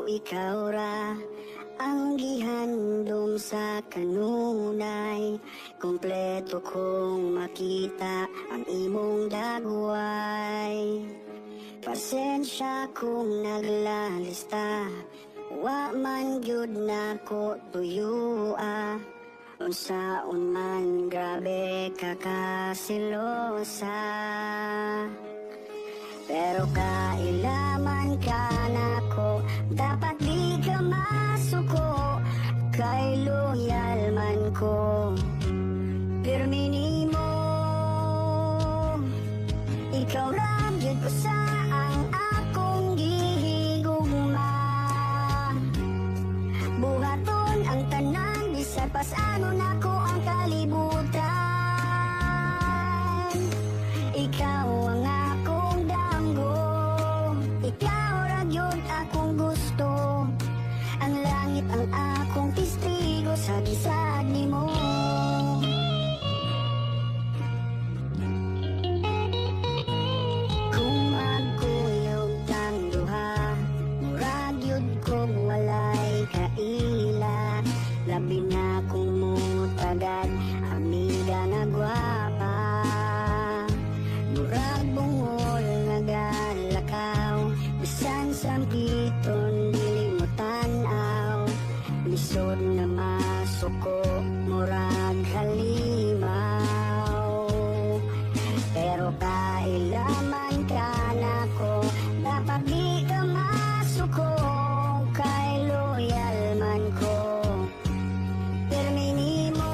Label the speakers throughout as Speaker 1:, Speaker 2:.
Speaker 1: ikaw ra ang gihandom sa kanunay. Kompleto kong makita ang imong dagway. Pasensya kung naglalista, wa man gyud nako tuyua. Unsaon man grabe kakasilosa, pero kailaman ka nako, dapat di ka masuko. Kay loyal man ko, pirmi mo. Ikaw ra gyud ko sa ang akong gihigugma. Buhaton ang tanan, bisan pa ano nako ang kalibutan. Ikaw ang akong damgo, ikaw ra gyud akong gusto. Ang langit ang akong testigo sa gisag nimo. Kung magkuyog tang duha, murag yun kong walay kaila. Labi na kung mutagad, amiga na gwapa. Murag bungol nga galakaw, bisan sampiton dili mo tanaw. Lisod na masuko, murag halimaw. Pero kailaman ka nako, dapat di ka masuko. Kay loyal man ko, pirmi mo.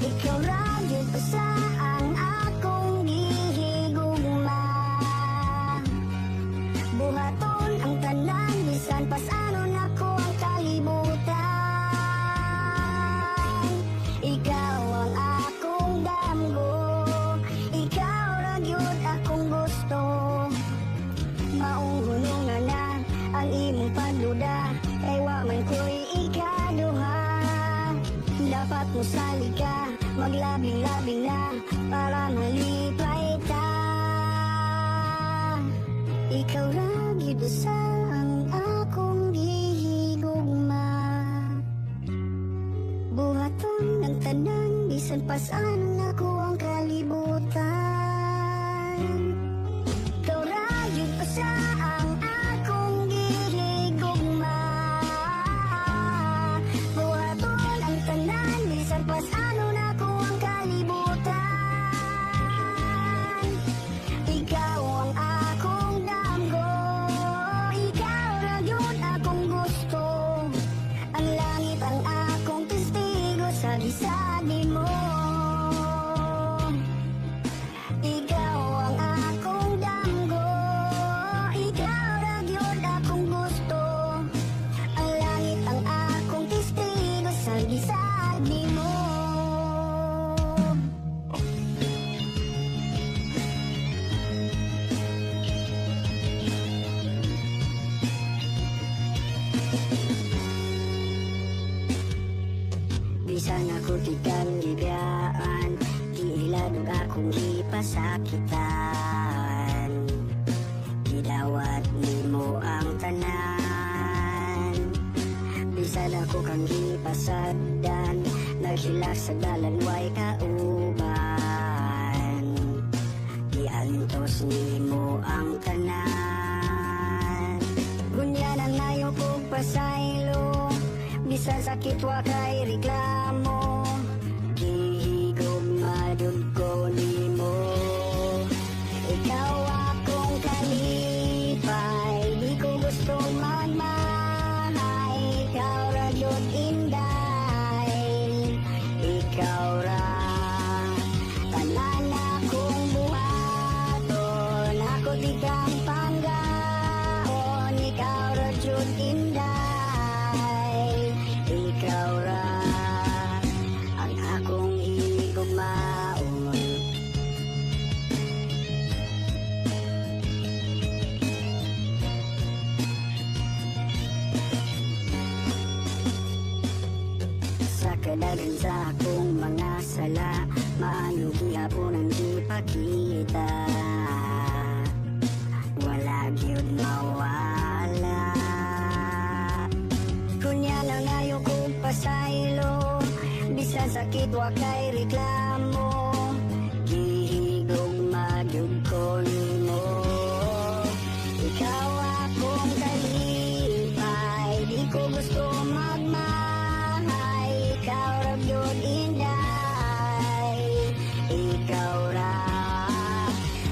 Speaker 1: Ikaw ra gyud ko sa ang akong gihigugma. Buhaton ang tanan, bisan pa ano nako ang kalibutan. Ikaw ang akong damgo, ikaw ra gyud akong gusto. Maunghunungan na ang imong panduda, kay wa man ko'y ikaduha. Dapat mo sali ka, maglabing-labing na, para malipay ta. Ikaw ra gyud sa ang akong gihigugma. Buhaton ng tanan, bisan pa saan ako ang kalibutan. Ikaw ra gyud pa sa ang akong gihigugma. Buhaton ang tanan, bisan pa saan ako ang kalibutan. Ikaw ang akong damgo, ikaw ra gyud akong gusto. Ang langit ang akong testigo sa gisag mo. Ikaw ang akong damgo, ikaw ra gyud akong gusto. Ang langit ang akong testigo sa gisag mo. Bisan ako di kang libiyaan, di iladog akong gipasakitan. Gidawat nimo ang tanan, bisan ako kang gipasagdan. Naghilak sa dalan way kauban, giantos nimo ang tanan. Gunyanan na yung pagpasaylo, bisan sakit wa kay reklamo. Gihigugma jud ko nimo. Ikaw akong kalipay, di ko gusto magmahay. Ikaw ra jud inday, ikaw ra tanan akong buhaton. Ako di kang panggaon, ikaw ra jud inday. Ikaw ra ang akong higugmaon. Sa kadagan sa akong mga sala, maayo gihapon ang ipakita. Wala gyud mawa wa kay reklamo, gihigog magyud ko nimo. Ikaw akong kalipay, di ko gusto magmahay. Ikaw ra gyud inday, ikaw ra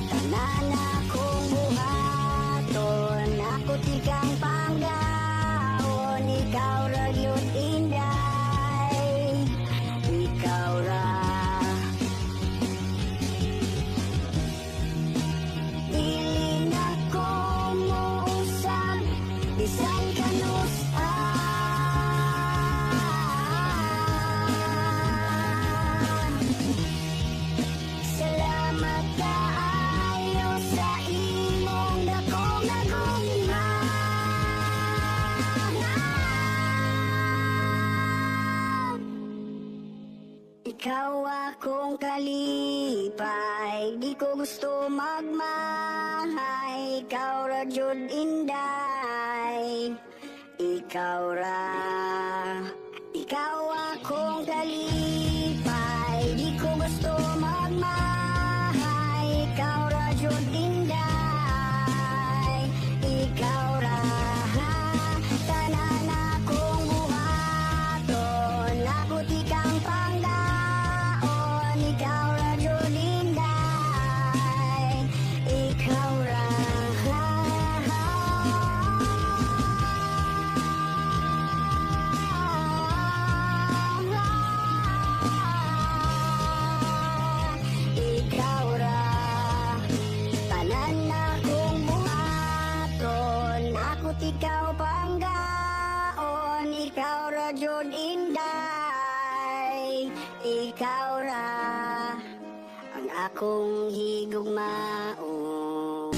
Speaker 1: tanan akong buhaton. Ako tikang panggaon, ikaw ra gyud inday, ikaw ra. Dili na ko muusap, bisan kanus-an. Salamat kaayo sa imong dakong nagugma. Ikaw akong kalipay, di ko gusto magmahay. Ikaw ra jud inday, ikaw ra. Ikaw akong kalipay, di ko gusto magmahay. Ikaw ra jud inday, ikaw ra. Tanan akong buhaton, ako tikang panggaon. Ikaw ra jud inday, ikaw ra. Ikaw ra, tanan akong buhaton, ako't ikaw panggaon. Ikaw ra jud inday, ikaw ra ang akong higugmaon.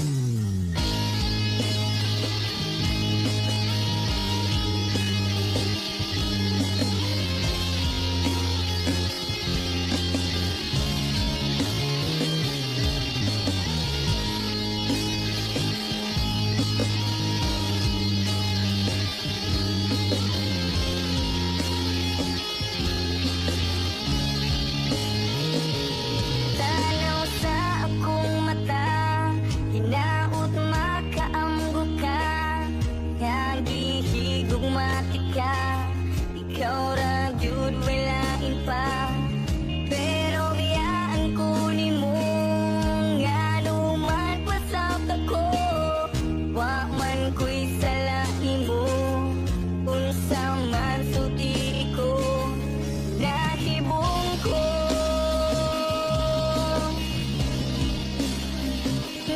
Speaker 1: Tanaw sa akong mata, hinaut makaamgo ka, nga gihigugmati ka. Ikaw ra gyud walain pa, pero biyaan ko nimo. Ngano man pasab ako, wa man ko'y salahin mo. Unsa man suti ko, nahibong ko.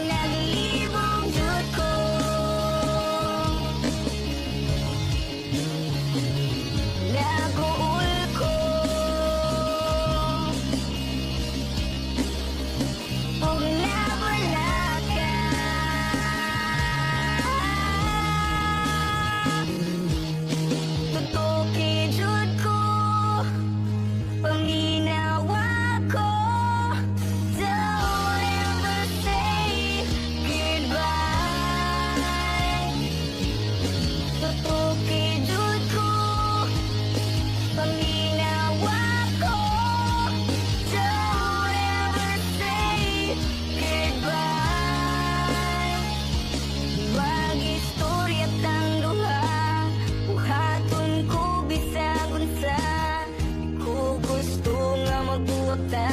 Speaker 1: Naglibong jud ko, naguul ko, ug nawala ka. Tutuki jud ko, panginawa ko. Don't ever say goodbye. Tutuki jud ko, panginawa ko. Don't ever say goodbye. Mag-istorya tang duha, buhaton ko bisag unsa. Ko gusto nga magbuwag ta,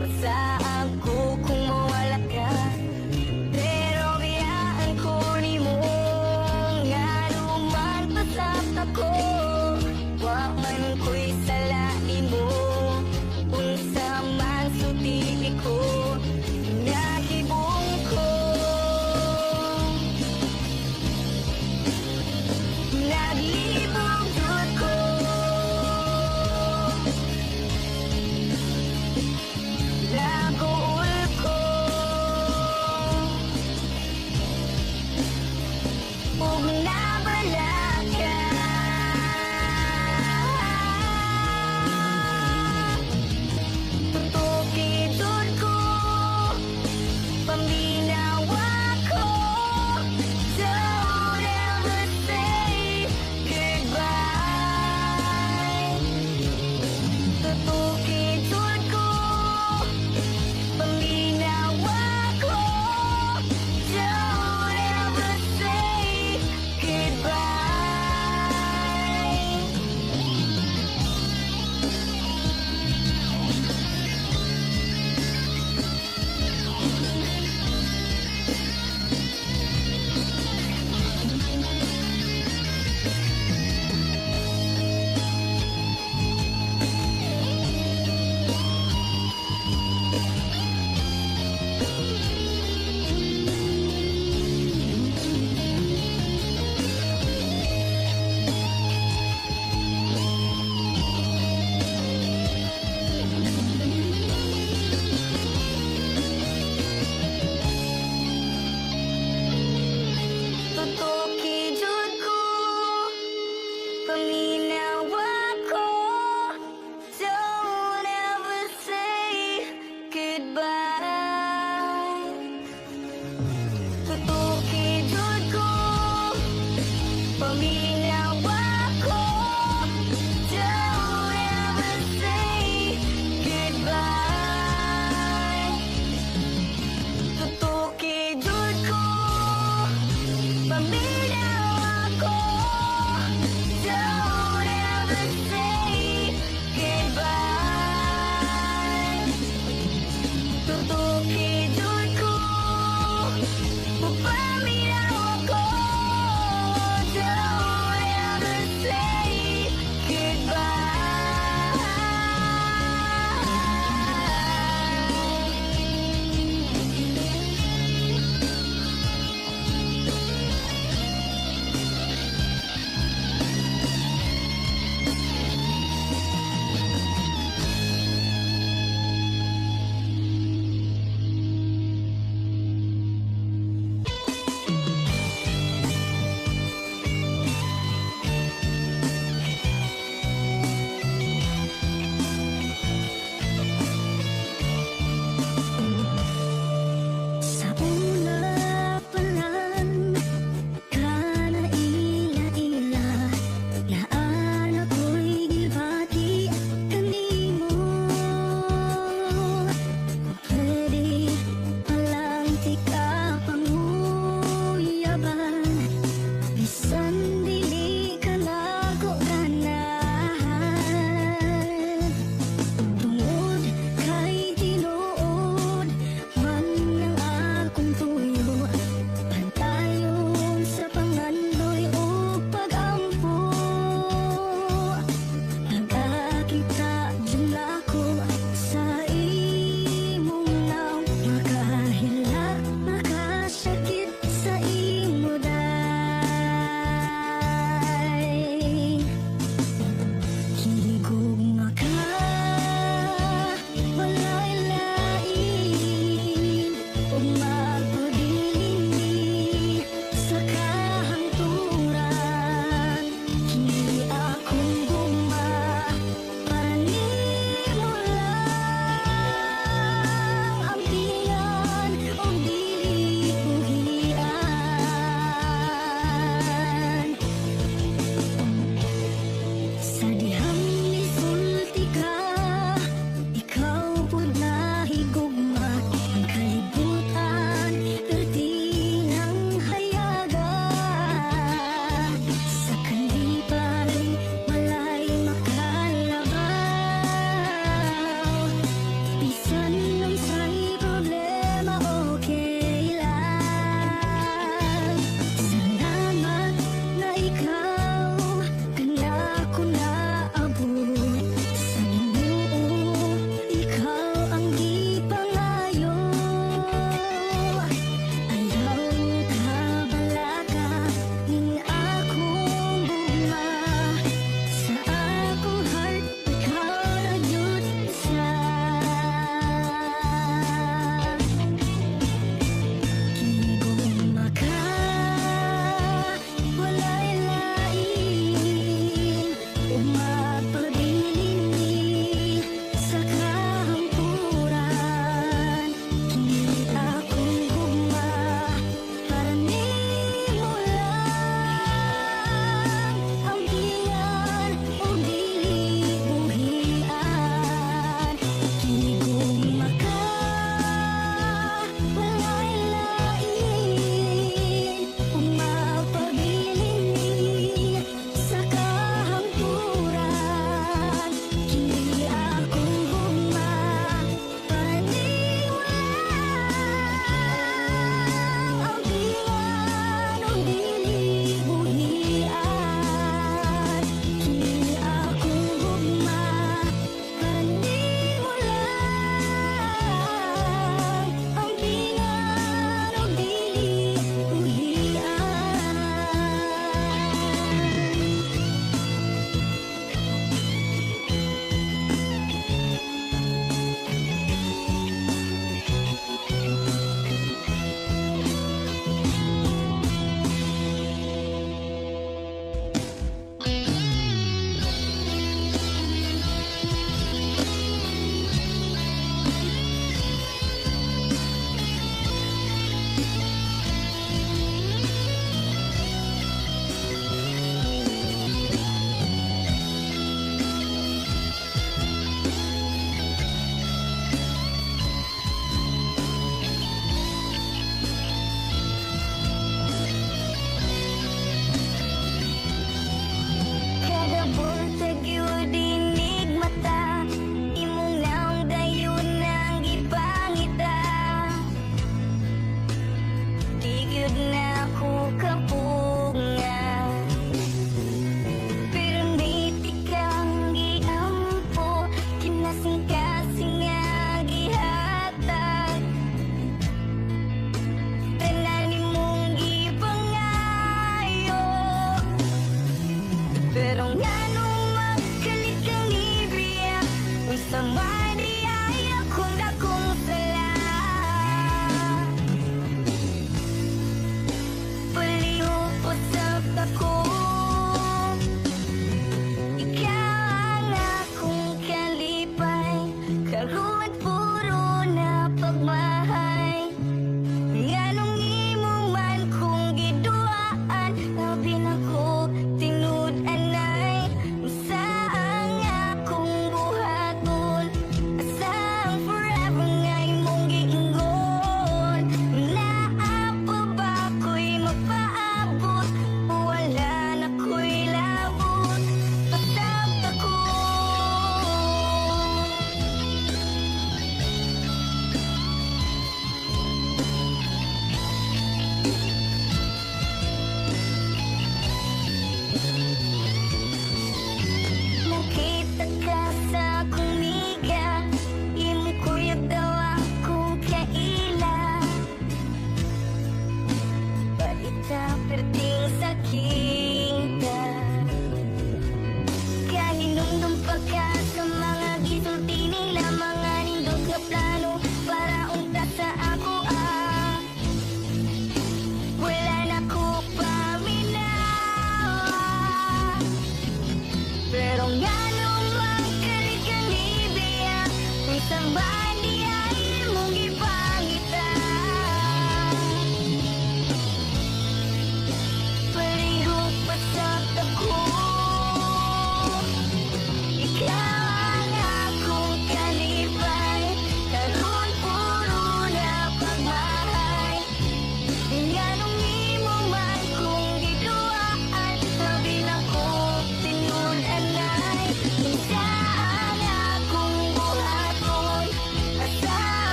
Speaker 1: masaag ko kung mawala ka. Pero biyaan ko nimo, ngano man pasab ako, wa man ko'y salain mo. Unsa man suti ko, nahibong ko. Naglibong jud ko, naguul ko, ug nawala ka. Tutuki jud ko, pambinawa ko. Don't ever say goodbye. Tutuki ikaw kana ko naabot sa limuo, ikaw ang gipangayo. Ayaw ka balaka ning akong gugma, sa akong heart ikaw na yun isa. Gumaka, walay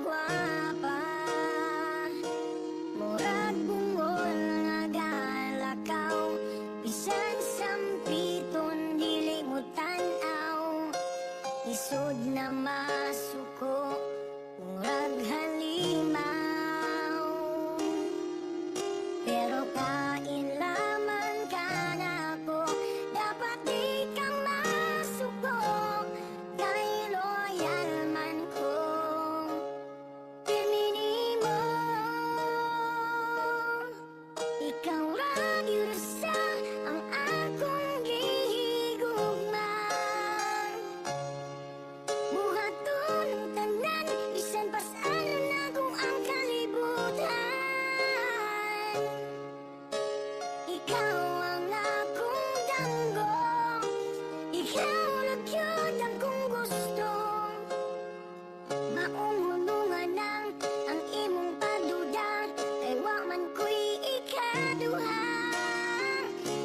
Speaker 1: guwapa. Murag bungol nga galakaw, bisan sampiton dili mo tan-aw. Isod na masuko, murag halimaw. Pero kailaman ka na ko, dapat di ka masuko. Kay loyal man ko, pirmini mo. Ikaw ra gyud sa ang akong gihigugman. Buhaton ang tanan, bisan pa saan na kung ang kalibutan. Ikaw ang akong danggong, ikaw lang yun akong gusto. Maunghunungan ang imong paduda, kay wa man ko'y ikaduha.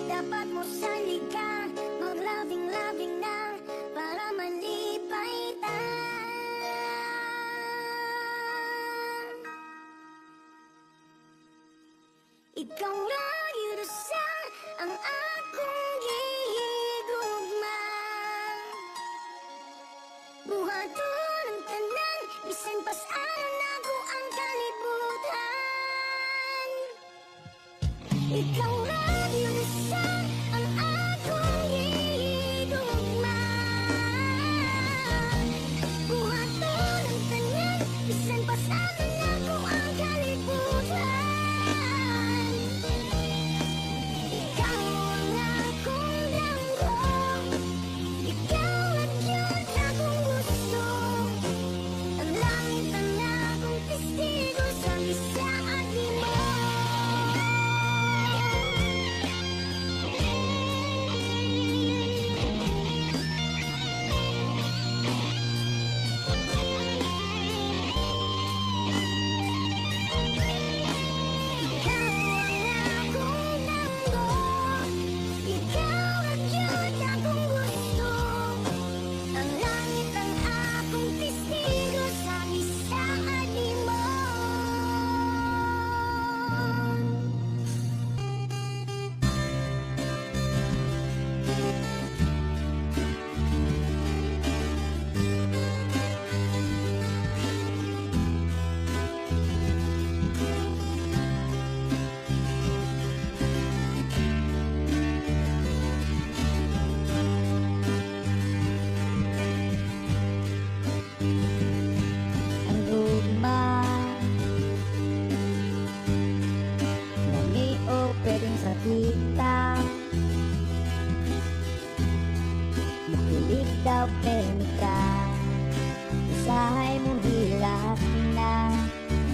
Speaker 1: Dapat mo salika, maglabing-labing na, para malipay ta. Ikaw ra gyud sa ang akong gihigugman. Buhaton ang tanan, bisan pa saan ako ang kalibutan. Ikaw ra gyud sa ang akong gihigugman. Buhaton ang tanan, bisan pa saan ako ang kalibutan. Ikaw ang akong danggong, ikaw at yun akong gusto. Ang langit ang akong testigo sa bisaad mo. Pwedeng sa kita, makilig daw pemika. Usahay mo hilak na,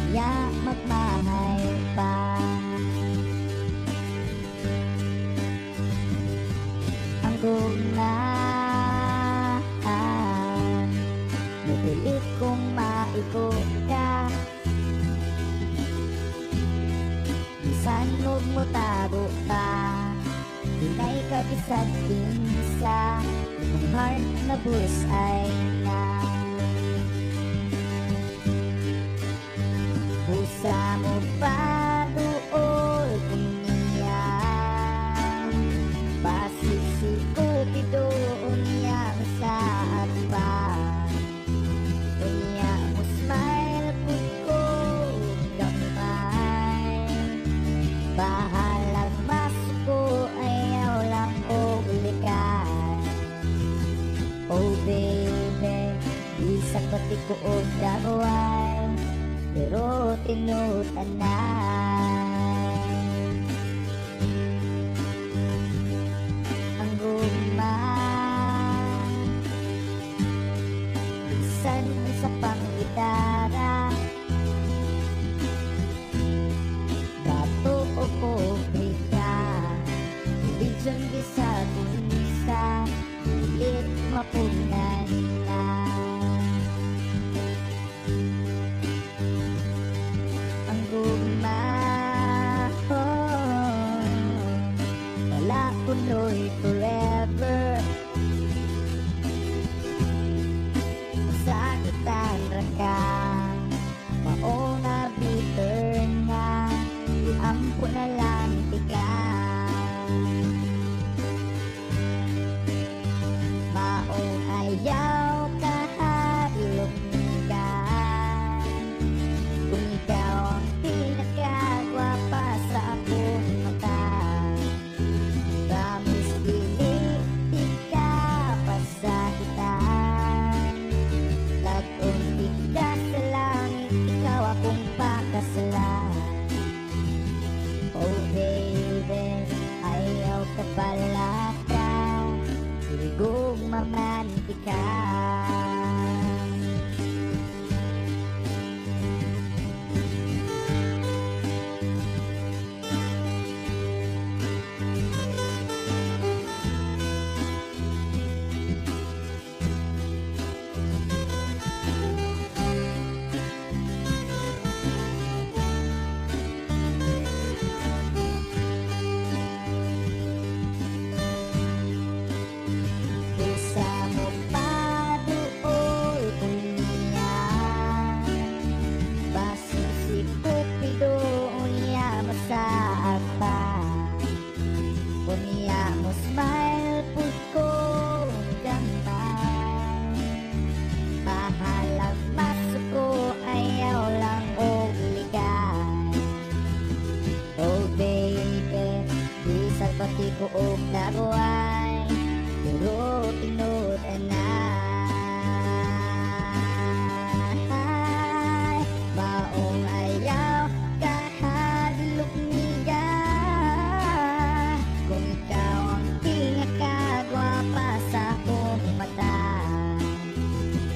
Speaker 1: kaya magmahal pa. Ang gugmaan, napilit kong maikot ka. Bisan huwag mo tabo pa, dinay ka bisag pinsa, itong heart na bullseye na. Pusa mo pa dool kung niya, pasisikupi doon niya sa atpa. Kanya mo smile kung ko gamay, bahalang masuko, ayaw lang o ulikan. Oh baby, isang pati ko o dagaway, pero tinutanay. Ang gumang, bisan sa panggitara, bato o kobrika, bidyon bisa kunsa, ilit mapunan na. Ang gumang, pakasalan. Oh baby, ayaw ka pala ka, hiligong mamantika. Pati buog na buhay, puro pinod na. Maong ayaw kahadlok niya, kung ikaw ang pinakagwapa sa akong mata.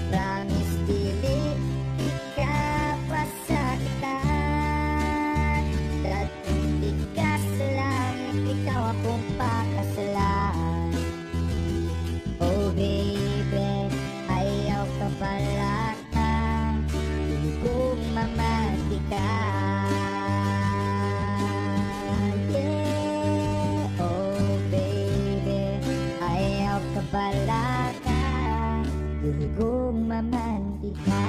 Speaker 1: Promise dili ka pa sa kita, dating di ka sa langit, ikaw akong pakasalan. Oh baby, ayaw ka pala ka, kung mamati ka. Yeah, oh baby, ayaw ka pala ka, kung mamanti ka.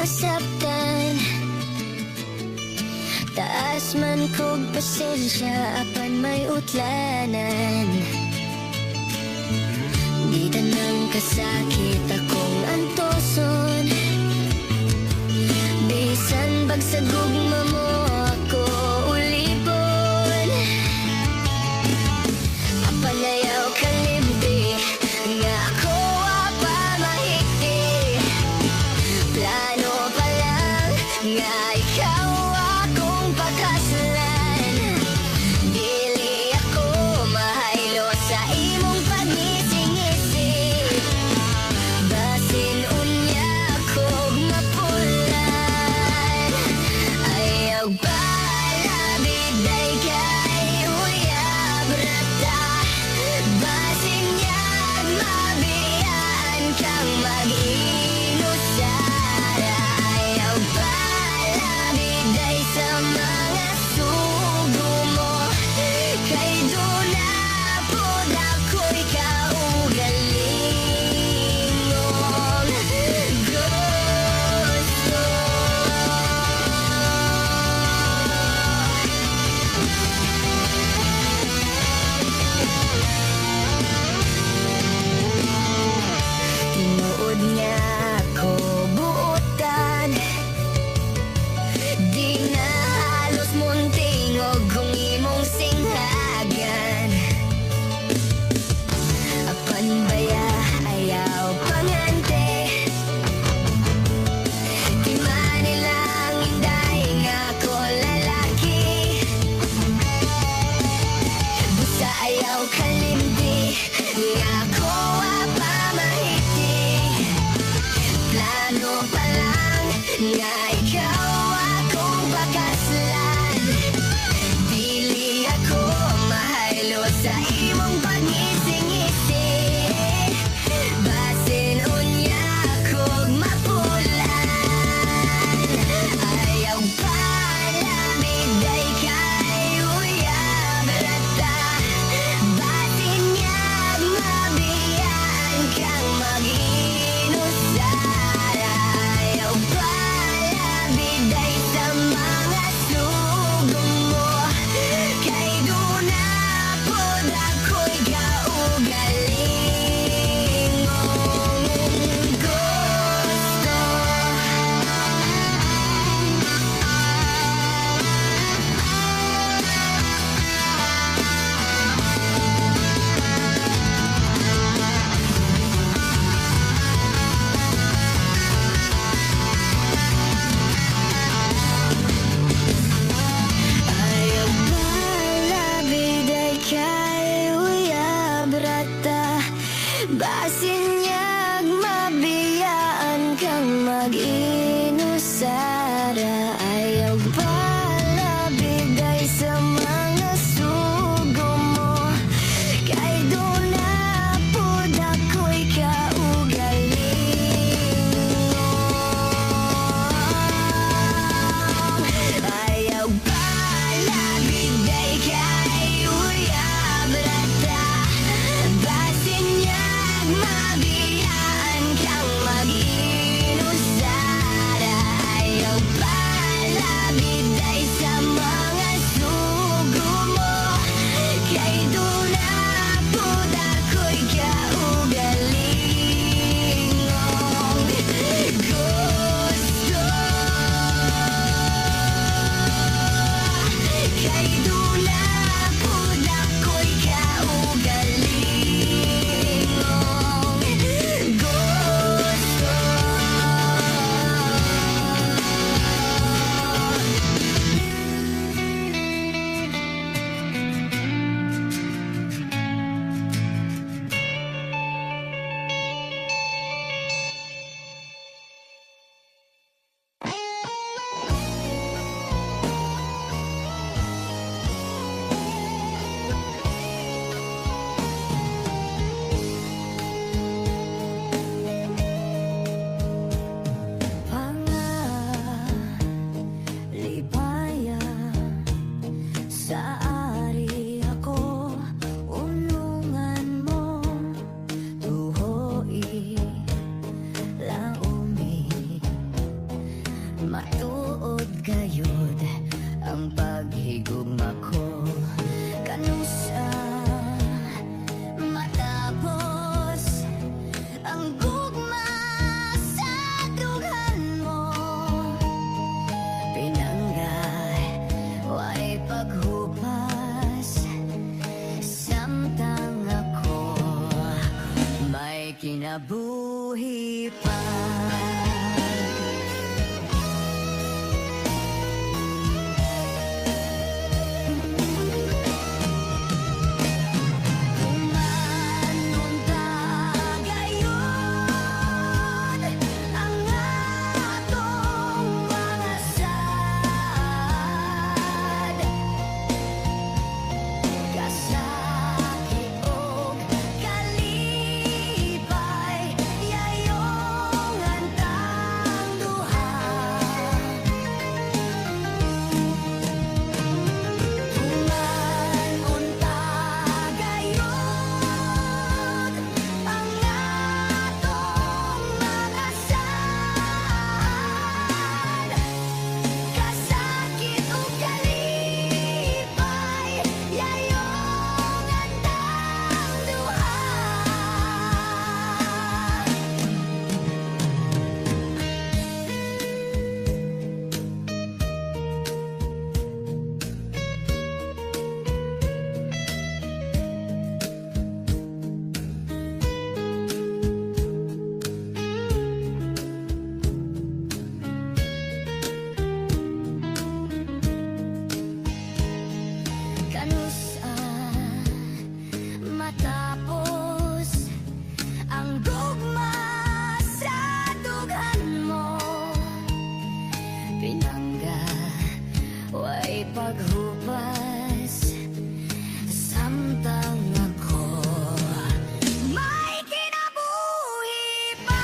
Speaker 1: Masaptan, taas man kog pasensya apan may utlanan. Di tanang kasakit akong antoson, bisan bagsagog mo ako ulipon. Apalayaw kalimti nga ako apa mahigdi, plano pa lang nga ikaw akong pakasalan. Dili ako mahaylo sa imong pagnising-isip, basin unya akong mapulan. Ayaw bala biday kay uyab rata, basin niyag mabiyaan kang mag-inusara. Ayaw bala biday sa mga sugo mo, kay doon na po ako'y kaugalingong gusto. Tinuod nga ako buotan, di na halos munting o kung imong singhagan. Apan baya ayaw pangante, di man nilang inday nga ako lalaki. Busa ayaw kalimdi nga ako apa mahiti, plano pa lang nga ikaw akong pakasalan. Dili ako mahaylo sa imong pagnising-isip, basin unya akong mapulan. Ayaw pala biday kay uyab rata, basin niyag mabiyaan kang mag-inusara. Ayaw pala biday sa mga sugong mo, kay doon na po Taari ako ulungan mo, tuhoi laumi, matuod gayud ang paghigugma ko kanusa matapos ang gugma sa dughan mo. Pinanggay way paghupas samtang ako may kinabuhi pa. Matapos ang gugma sa dughan mo, pinangga way paghupas samtang ako may kinabuhi pa.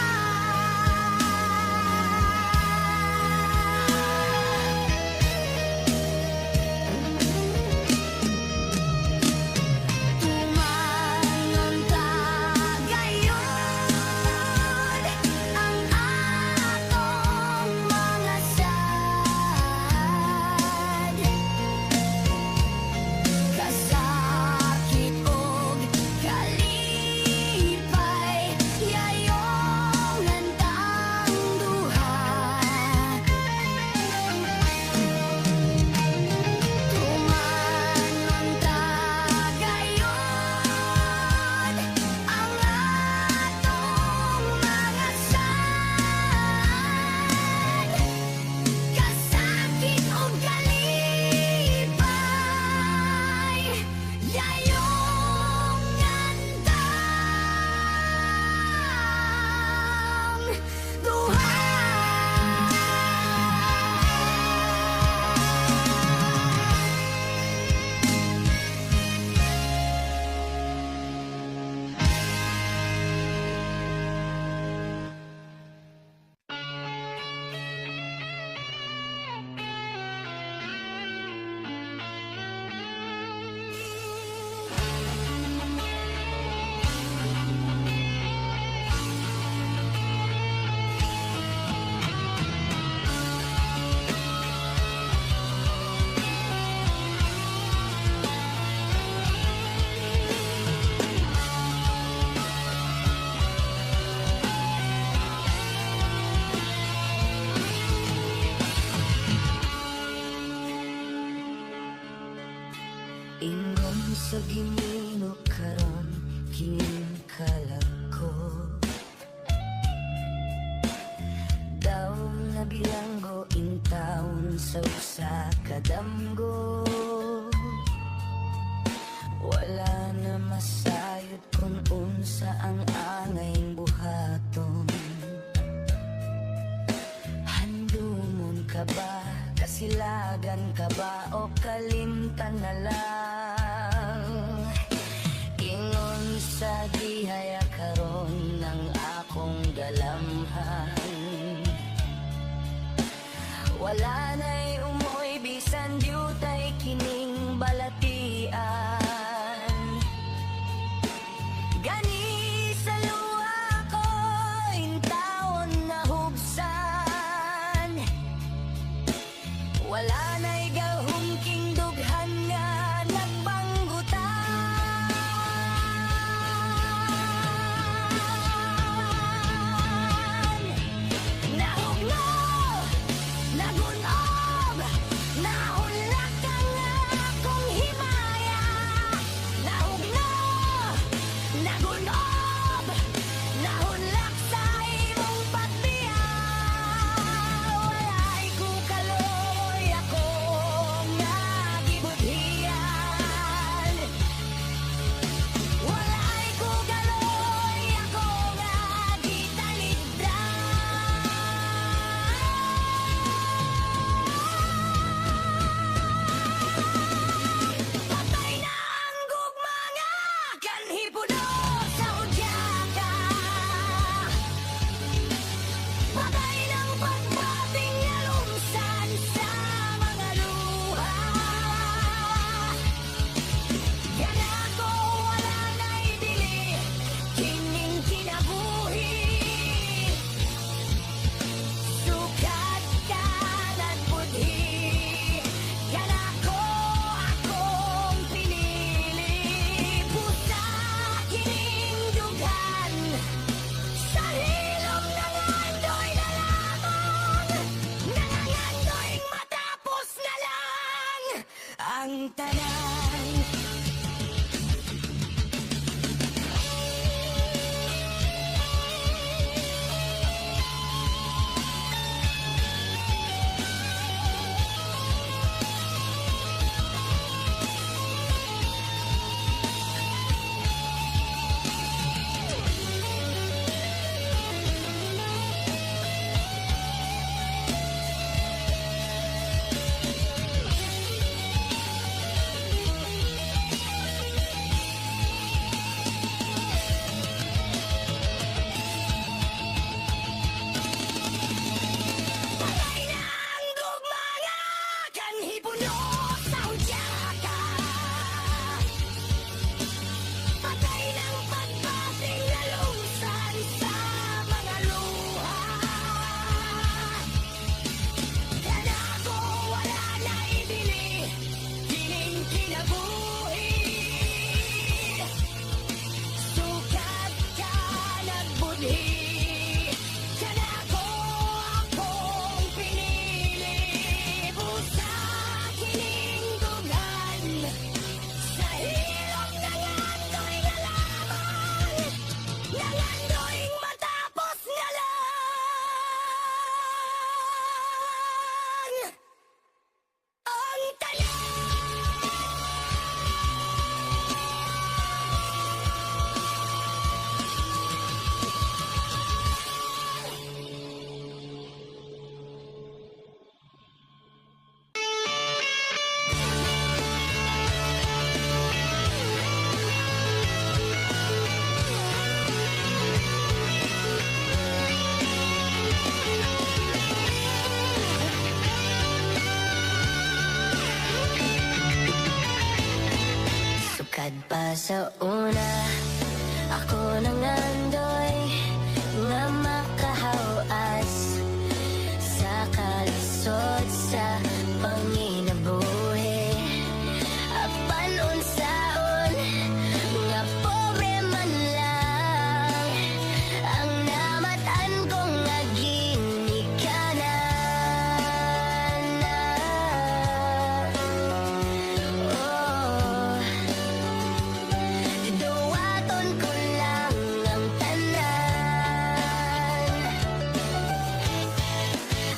Speaker 1: Ingon sa Ginoo karon kining kalako, daw na bilanggo in taon sa usa ka damgo. Wala na masayod kung unsa ang angayng buhaton. Handumon ka ba? Kasilagan ka ba o kalimtan na lang? Ingon sa dihaya karon ng akong galamhan, wala na'y umoy bisan diutay kini tanan. Patay na ang gugmanga, kanhi puno sa hudyata. Patay ng pagbating na lungsan sa mga luha. Kaya ako wala na ibili, kining kinabuhi. Sukat ka nagbudhi, kaya akong pinili. Busa kining dugan, sa hilong nangandoy nga lamang, nangandoy matapos nga lang ang tanan. Sukad pa sa una, ako nangandoy nga makahawas sa kalisod sa panginabuhi. Apan unsaon nga pobre man lang ang namatan kong nga ginikanan. Oh, duwaton ko lang ang tanan.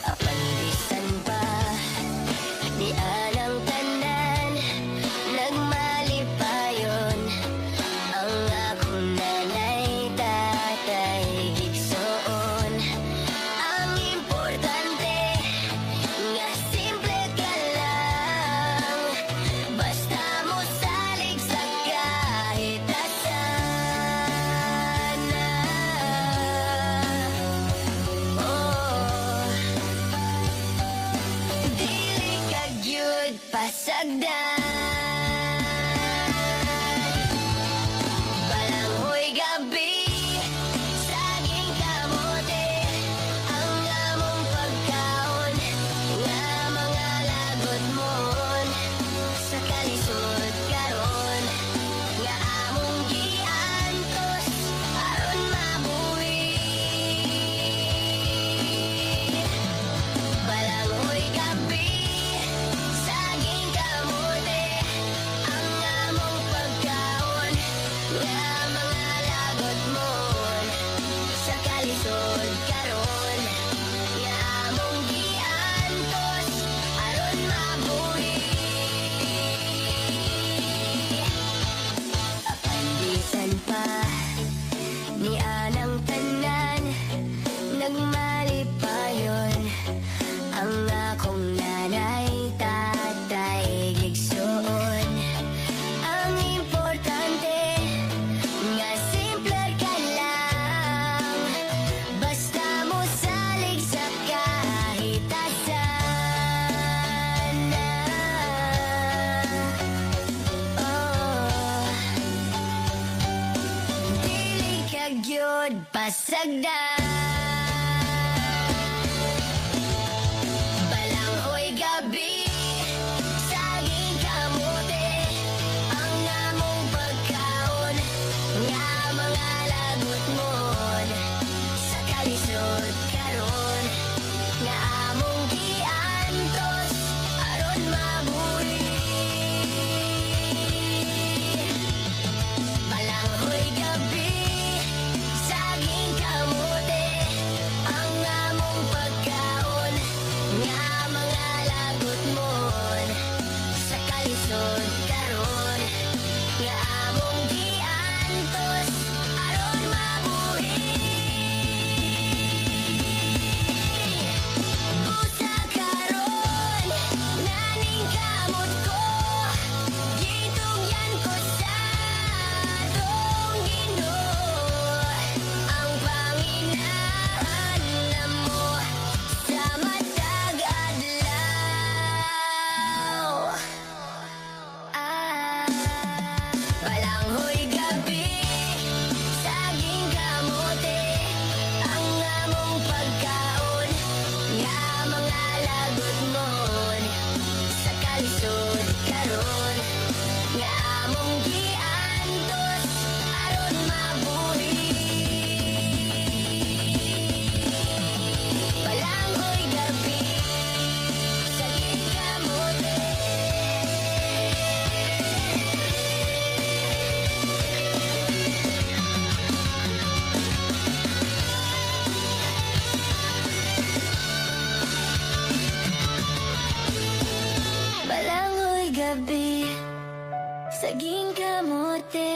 Speaker 1: Apandisan pa di anang tanan, nagmalipayon ang akong nanay, tatay, igsoon. Ang importante nga simple ka lang, basta mo salig sa kahit asan. Oh, dili ka gyud pasagdan. Balanghoy gabi, saging kamote, ang among pagkaon, nga mga lagot mon, sa kalisod karon, nga among giantos, aron mabuhi. Balanghoy gabi, saging kamote, ang among pagkaon, nga mga lagot mon, sa kalisod karon, nga among giantos, aron mabuhi. Apandisan pa ni anang tanan, nagmalipayon ang akong nanay, tatay, igsoon. Ang importante nga simple ka lang, basta mo salig sa kahit asan. Oh, dili ka gyud pasagdan. Balanghoy gabi, saging kamote, ang among pagkaon, nga mga lagot mon, sa kalisod karon, nga among giantos, aron mabuhi.
Speaker 2: saging kamote.